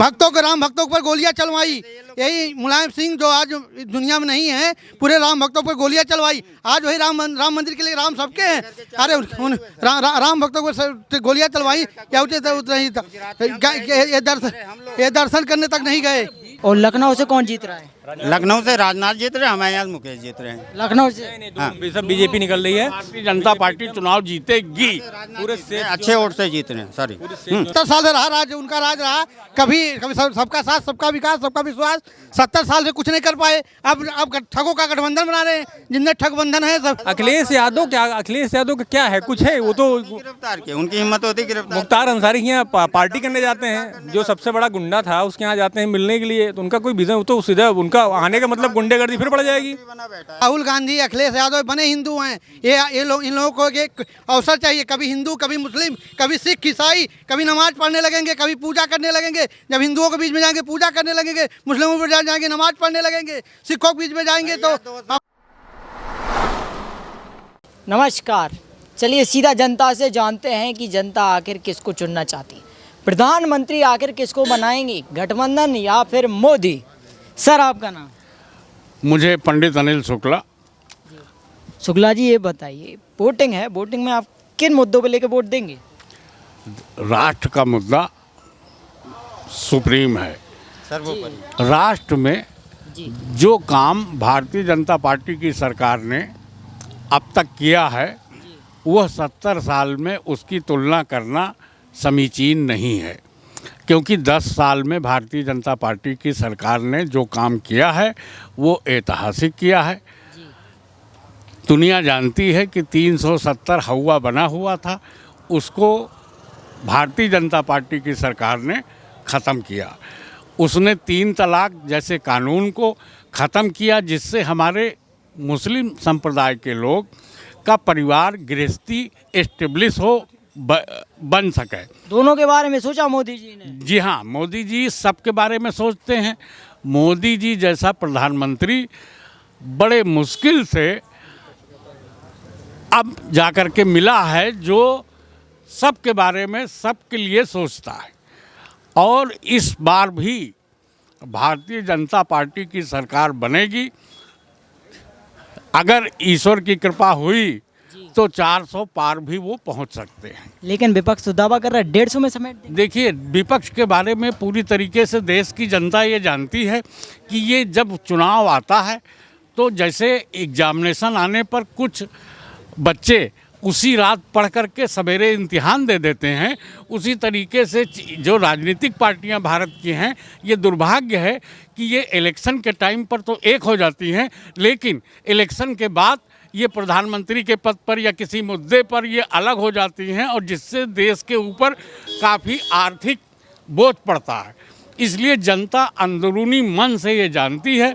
भक्तों को, राम भक्तों पर गोलियां चलवाई। यही मुलायम सिंह जो आज दुनिया में नहीं है, पूरे राम भक्तों पर गोलियां चलवाई। आज वही राम मंदिर के लिए राम सबके हैं। अरे राम भक्तों पर गोलियां चलवाई, क्या ये दर्शन करने तक नहीं गए। और लखनऊ से कौन जीत रहा है? लखनऊ से राजनाथ जीत रहे हैं, हमारे यहाँ मुकेश जीत रहे हैं। लखनऊ से सब बीजेपी निकल रही है। भारतीय जनता पार्टी चुनाव जीतेगी, पूरे से अच्छे वोट से जीत रहे हैं। सॉरी 70 साल से रहा राज, उनका राज रहा। कभी सबका साथ, सबका विकास, सबका विश्वास। 70 साल से कुछ नहीं कर पाए। अब ठगों का गठबंधन बना रहे हैं, जिनमें ठगबंधन है सब। अखिलेश यादव का क्या है? कुछ है वो तो गिरफ्तार किए, उनकी हिम्मत होती गिरफ्तार। मुख्तार अंसारी के यहाँ पार्टी करने जाते हैं, जो सबसे बड़ा गुंडा था उसके यहाँ जाते हैं मिलने के लिए। तो उनका कोई विजन, तो सीधा उनका आने का मतलब गुंडेगर्दी फिर बढ़ जाएगी। राहुल गांधी, अखिलेश यादव बने हिंदू हैं। इन लोगों को एक अवसर चाहिए। कभी हिंदू, कभी मुस्लिम, कभी सिख, ईसाई, कभी नमाज पढ़ने लगेंगे, कभी पूजा करने लगेंगे। जब हिंदुओं के बीच में जाएंगे पूजा करने लगेंगे, मुस्लिमों के बीच जाएंगे नमाज पढ़ने लगेंगे, सिखों के बीच में जाएंगे तो। नमस्कार, चलिए सीधा जनता से जानते हैं कि जनता आखिर किसको चुनना चाहती है। प्रधानमंत्री आखिर किसको बनाएंगे, गठबंधन या फिर मोदी? सर आपका नाम? मुझे पंडित अनिल शुक्ला। शुक्ला जी, ये बताइए, वोटिंग है, वोटिंग में आप किन मुद्दों पे लेके वोट देंगे? राष्ट्र का मुद्दा सुप्रीम है। सर्वोपरि राष्ट्र में जो काम भारतीय जनता पार्टी की सरकार ने अब तक किया है, वह 70 साल में उसकी तुलना करना समीचीन नहीं है। क्योंकि 10 साल में भारतीय जनता पार्टी की सरकार ने जो काम किया है वो ऐतिहासिक किया है। दुनिया जानती है कि 370 हौवा बना हुआ था, उसको भारतीय जनता पार्टी की सरकार ने ख़त्म किया। उसने 3 तलाक जैसे कानून को ख़त्म किया, जिससे हमारे मुस्लिम संप्रदाय के लोग का परिवार गृहस्थी एस्टेब्लिश हो, बन सके। दोनों के बारे में सोचा मोदी जी ने? जी हाँ, मोदी जी सबके बारे में सोचते हैं। मोदी जी जैसा प्रधानमंत्री बड़े मुश्किल से अब जाकर के मिला है, जो सबके बारे में, सबके लिए सोचता है। और इस बार भी भारतीय जनता पार्टी की सरकार बनेगी। अगर ईश्वर की कृपा हुई तो 400 पार भी वो पहुंच सकते हैं। लेकिन विपक्ष तो दावा कर रहा है 150 में समेट देंगे। देखिए, विपक्ष के बारे में पूरी तरीके से देश की जनता ये जानती है कि ये जब चुनाव आता है तो जैसे एग्जामिनेशन आने पर कुछ बच्चे उसी रात पढ़ करके सवेरे इम्तिहान दे देते हैं, उसी तरीके से जो राजनीतिक पार्टियां भारत की हैं, ये दुर्भाग्य है कि ये इलेक्शन के टाइम पर तो एक हो जाती हैं, लेकिन इलेक्शन के बाद ये प्रधानमंत्री के पद पर या किसी मुद्दे पर ये अलग हो जाती हैं, और जिससे देश के ऊपर काफ़ी आर्थिक बोझ पड़ता है। इसलिए जनता अंदरूनी मन से ये जानती है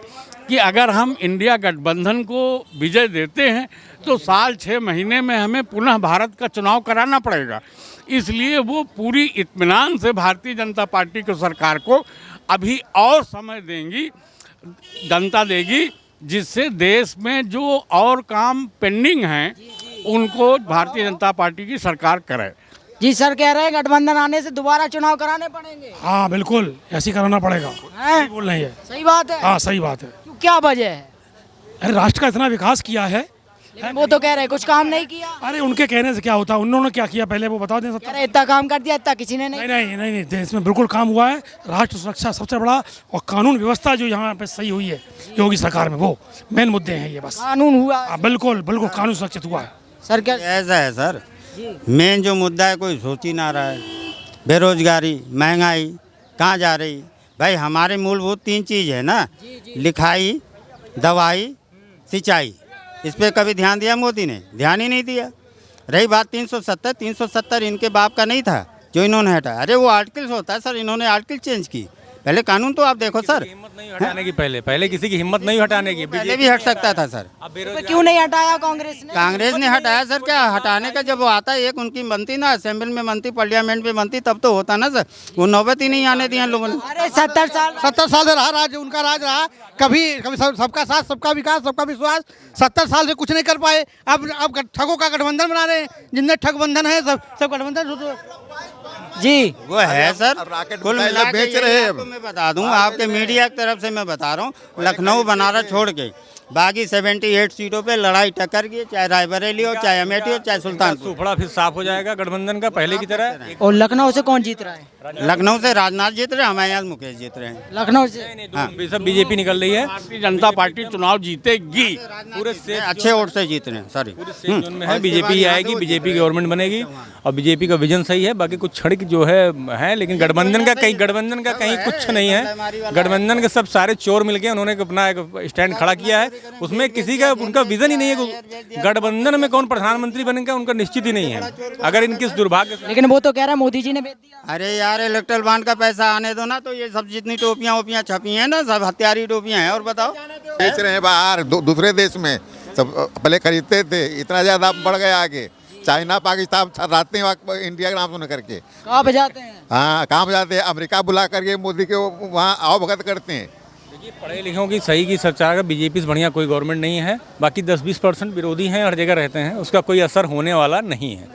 कि अगर हम इंडिया गठबंधन को विजय देते हैं तो साल 6 महीने में हमें पुनः भारत का चुनाव कराना पड़ेगा। इसलिए वो पूरी इत्मीनान से भारतीय जनता पार्टी की सरकार को अभी और समय देंगी, जनता देगी, जिससे देश में जो और काम पेंडिंग हैं उनको भारतीय जनता पार्टी की सरकार करे। जी सर कह रहे हैं गठबंधन आने से दोबारा चुनाव कराने पड़ेंगे। हाँ बिल्कुल, ऐसे कराना पड़ेगा। हैं? बोल रही है, सही बात है। हाँ सही बात है। क्यों, क्या वजह है? अरे राष्ट्र का इतना विकास किया है। वो तो कह रहे हैं कुछ काम नहीं किया। अरे उनके कहने से क्या होता, उन्होंने क्या किया पहले वो बता दें। कह रहे इतना काम कर दिया, इतना किसी ने नहीं नहीं नहीं नहीं, देश में बिल्कुल काम हुआ है। राष्ट्र सुरक्षा सबसे बड़ा, और कानून व्यवस्था जो यहाँ पे सही हुई है योगी सरकार में, वो मेन मुद्दे हैं ये बस। कानून हुआ। हाँ, बिल्कुल बिल्कुल कानून सुरक्षित हुआ है। सर क्या ऐसा है सर, मेन जो मुद्दा है कोई सोच ही ना रहा है। बेरोजगारी, महंगाई कहाँ जा रही भाई? हमारे मूलभूत 3 चीज़ है ना, लिखाई, दवाई, सिंचाई। इस पर कभी ध्यान दिया मोदी ने? ध्यान ही नहीं दिया। रही बात 370 इनके बाप का नहीं था जो इन्होंने हटाया। अरे वो आर्टिकल्स होता है सर, इन्होंने आर्टिकल चेंज की। पहले कानून तो आप देखो सर, हिम्मत नहीं हटाने की, पहले किसी की हिम्मत नहीं हटाने की। पहले भी हट सकता था सर। तो क्यों नहीं हटाया कांग्रेस ने? कांग्रेस ने हटाया सर, क्या हटाने का जब वो आता है, एक उनकी बनती ना असेंबली में बनती, पार्लियामेंट में बनती, तब तो होता ना सर। वो नौबत ही नहीं आने दिया लोगों ने। अरे 70 साल से रहा राज, उनका राज रहा। कभी सबका साथ, सबका विकास, सबका विश्वास। 70 साल से कुछ नहीं कर पाए। अब ठगों का गठबंधन बना रहे हैं, जिनमें ठगबंधन है सब गठबंधन। जी वो है सर। रॉकेट कुल मिसाइल मिला के बेच यही रहे हैं आपको मैं बता दूं, आपके मीडिया की तरफ से मैं बता रहा हूँ, लखनऊ बनारस छोड़ के बाकी 78 सीटों पे लड़ाई टक्कर की, चाहे रायबरेली हो, चाहे अमेठी हो, चाहे सुल्तानपुर। सूफड़ा फिर साफ हो जाएगा गठबंधन का पहले की तरह। और लखनऊ से कौन जीत रहा है? लखनऊ से राजनाथ जीत रहे हैं, हमारे यहाँ मुकेश जीत रहे हैं। लखनऊ से सब बीजेपी निकल रही है, भारतीय जनता पार्टी चुनाव जीतेगी। पूरे अच्छे वोट से जीत रहे हैं, सॉरी। सेफ जोन में है, बीजेपी आएगी, बीजेपी गवर्नमेंट बनेगी और बीजेपी का विजन सही है। बाकी कुछ क्षणिक जो है लेकिन गठबंधन का कहीं कुछ नहीं है। गठबंधन के सब सारे चोर मिलके उन्होंने अपना एक स्टैंड खड़ा किया है, उसमें किसी का उनका विजन ही नहीं है। गठबंधन में कौन प्रधानमंत्री बनेगा उनका निश्चित ही नहीं है। अगर इनके दुर्भाग्य से लेकिन वो तो कह रहा है मोदी जी ने भेज दिया। अरे यार इलेक्ट्रल बॉन्ड का पैसा आने दो ना, तो ये सब जितनी टोपियां वोपियां छपी हैं ना, सब हथियारी टोपियां हैं। और बताओ, बेच रहे हैं बाहर दूसरे देश में, सब पहले खरीदते थे, इतना ज्यादा बढ़ गया आगे। चाइना पाकिस्तान छाते हैं इंडिया का नाम सुन करके। कहाँ पे जाते हैं? हाँ, कहाँ पे जाते हैं? अमेरिका बुला करके मोदी के वहाँ आओ भगत करते हैं। देखिए, पढ़े लिखों की सही की सरकार का बीजेपी से बढ़िया कोई गवर्नमेंट नहीं है। बाकी 10-20% विरोधी हैं, हर जगह रहते हैं, उसका कोई असर होने वाला नहीं है।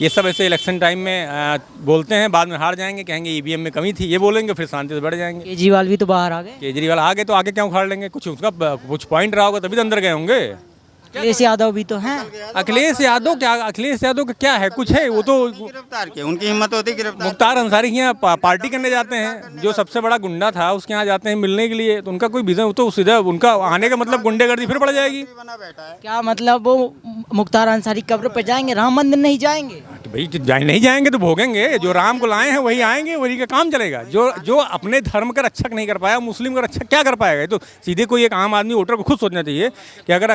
ये सब ऐसे इलेक्शन टाइम में बोलते हैं, बाद में हार जाएंगे, कहेंगे ईवीएम में कमी थी, ये बोलेंगे, फिर शांति से बढ़ जाएंगे। केजरीवाल भी तो बाहर आ गए। केजरीवाल आ गए तो आगे क्या उखाड़ लेंगे? कुछ उसका कुछ पॉइंट रहा होगा तभी तो अंदर गए होंगे। अखिलेश यादव भी तो हैं। अखिलेश यादव का क्या है? कुछ है? वो तो गिरफ्तार किया, उनकी हिम्मत होती गिरफ्तार। मुख्तार अंसारी के यहाँ पार्टी करने जाते हैं, जो सबसे बड़ा गुंडा था उसके यहाँ जाते हैं मिलने के लिए, तो उनका कोई विजन, तो सीधा उनका आने का मतलब गुंडेगर्दी फिर बढ़ जाएगी। क्या मतलब वो मुख्तार अंसारी कब्र पे जाएंगे, राम मंदिर नहीं जाएंगे? तो भाई नहीं जाएंगे तो भोगेंगे। जो राम को लाए हैं वही आएंगे, वही का काम चलेगा। जो अपने धर्म का रक्षक नहीं कर पाया, मुस्लिम का रक्षक क्या कर पाएगा? तो सीधे कोई एक आम आदमी वोटर को खुद सोचना चाहिए कि अगर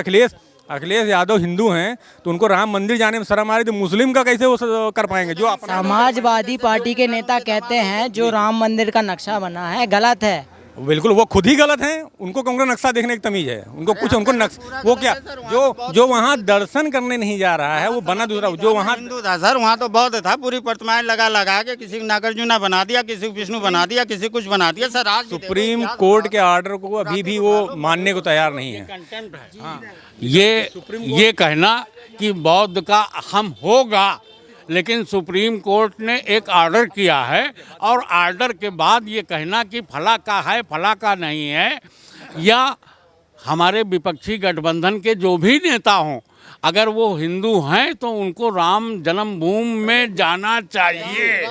अखिलेश यादव हिंदू हैं तो उनको राम मंदिर जाने में शर्म आ रही, तो मुस्लिम का कैसे वो कर पाएंगे? जो अपना समाजवादी पार्टी के नेता कहते हैं जो राम मंदिर का नक्शा बना है गलत है। बिल्कुल, वो खुद ही गलत हैं। उनको कौन सा नक्शा देखने की तमीज है? उनको कुछ उनको वो क्या जो वहाँ दर्शन करने नहीं जा रहा है वो बना दूसरा। जो वहाँ हिंदू था सर, वहाँ तो बौद्ध था, पूरी प्रतिमाएं लगा के किसी को नागार्जुना बना दिया, किसी को विष्णु बना दिया, किसी कुछ बना दिया सर। आज सुप्रीम कोर्ट के ऑर्डर को अभी भी वो मानने को तैयार नहीं है। हाँ, ये कहना कि बौद्ध का हम होगा, लेकिन सुप्रीम कोर्ट ने एक ऑर्डर किया है और ऑर्डर के बाद ये कहना कि फला का है फला का नहीं है, या हमारे विपक्षी गठबंधन के जो भी नेता हों, अगर वो हिंदू हैं तो उनको राम जन्मभूमि में जाना चाहिए।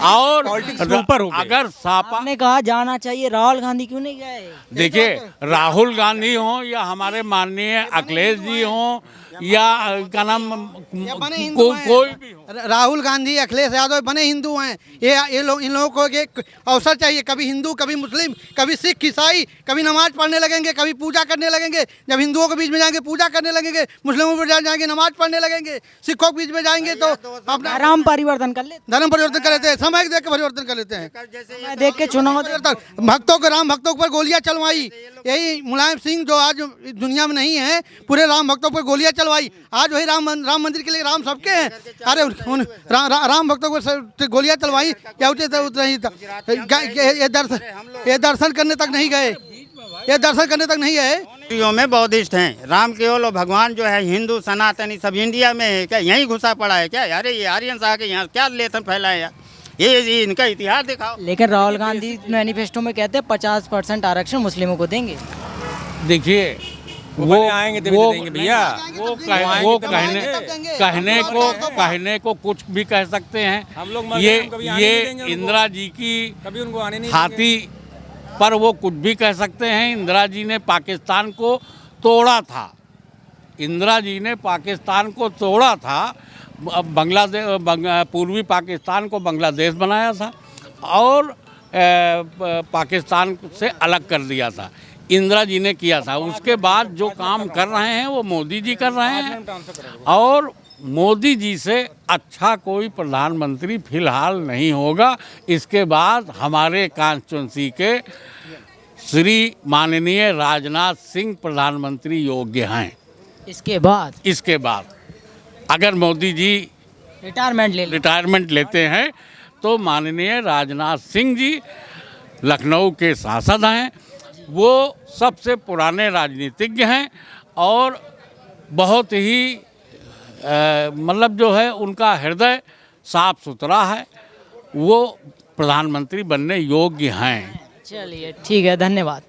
और अगर सापा आपने कहा जाना चाहिए, राहुल गांधी क्यों नहीं गए? देखिए, राहुल गांधी हों या हमारे माननीय अखिलेश जी हों या क्या नाम कोई भी हो, राहुल गांधी अखिलेश यादव बने हिंदू हैं। ये लोग, इन लोगों को एक अवसर चाहिए। कभी हिंदू, कभी मुस्लिम, कभी सिख, ईसाई, कभी नमाज पढ़ने लगेंगे, कभी पूजा करने लगेंगे। जब हिंदुओं के बीच में जाएंगे पूजा करने लगेंगे, मुस्लिमों पर जाएंगे नमाज पढ़ने लगेंगे, सिखों के बीच में जाएंगे तो अपना राम परिवर्तन कर ले, धर्म परिवर्तन कर लेते हैं, समय देख के परिवर्तन कर लेते हैं। मैं देख के चुनाव भक्तों को, राम भक्तों पर गोलियां चलवाई। यही मुलायम सिंह जो आज दुनिया में नहीं है, पूरे राम भक्तों पर गोलियां चलवाई। आज वही राम मंदिर के लिए, राम सबके हैं। अरे राम भक्तों को गोलियां चलवाई, क्या उतने ये दर्शन करने तक नहीं गए, ये दर्शन करने तक नहीं गए। में बौद्धिस्ट हैं, राम केवल और भगवान जो है हिंदू सनातनी सब इंडिया में है क्या? यहीं घुसा पड़ा है क्या? अरे ये आर्यन आके यहाँ क्या लेथन फैलाए यार? ये इनका इतिहास दिखाओ। लेकिन राहुल गांधी मैनिफेस्टो में कहते हैं 50% आरक्षण मुस्लिमों को देंगे। देखिए वो आएंगे तभी तो देंगे भैया। कहने को कुछ भी कह सकते हैं। हम लोग ये इंदिरा जी की कभी उनको आने नहीं हाथी पर वो कुछ भी कह सकते हैं। इंदिरा जी ने पाकिस्तान को तोड़ा था, इंदिरा जी ने पाकिस्तान को तोड़ा था। बांग्लादेश, पूर्वी पाकिस्तान को बांग्लादेश बनाया था और पाकिस्तान से अलग कर दिया था, इंदिरा जी ने किया था। उसके बाद जो काम कर रहे हैं वो मोदी जी कर रहे हैं और मोदी जी से अच्छा कोई प्रधानमंत्री फिलहाल नहीं होगा। इसके बाद हमारे कॉन्स्टिट्यूंसी के श्री माननीय राजनाथ सिंह प्रधानमंत्री योग्य हैं। इसके बाद अगर मोदी जी रिटायरमेंट लेते हैं तो माननीय राजनाथ सिंह जी लखनऊ के सांसद हैं। वो सबसे पुराने राजनीतिज्ञ हैं और बहुत ही मतलब जो है उनका हृदय साफ सुथरा है। वो प्रधानमंत्री बनने योग्य हैं। चलिए ठीक है, धन्यवाद।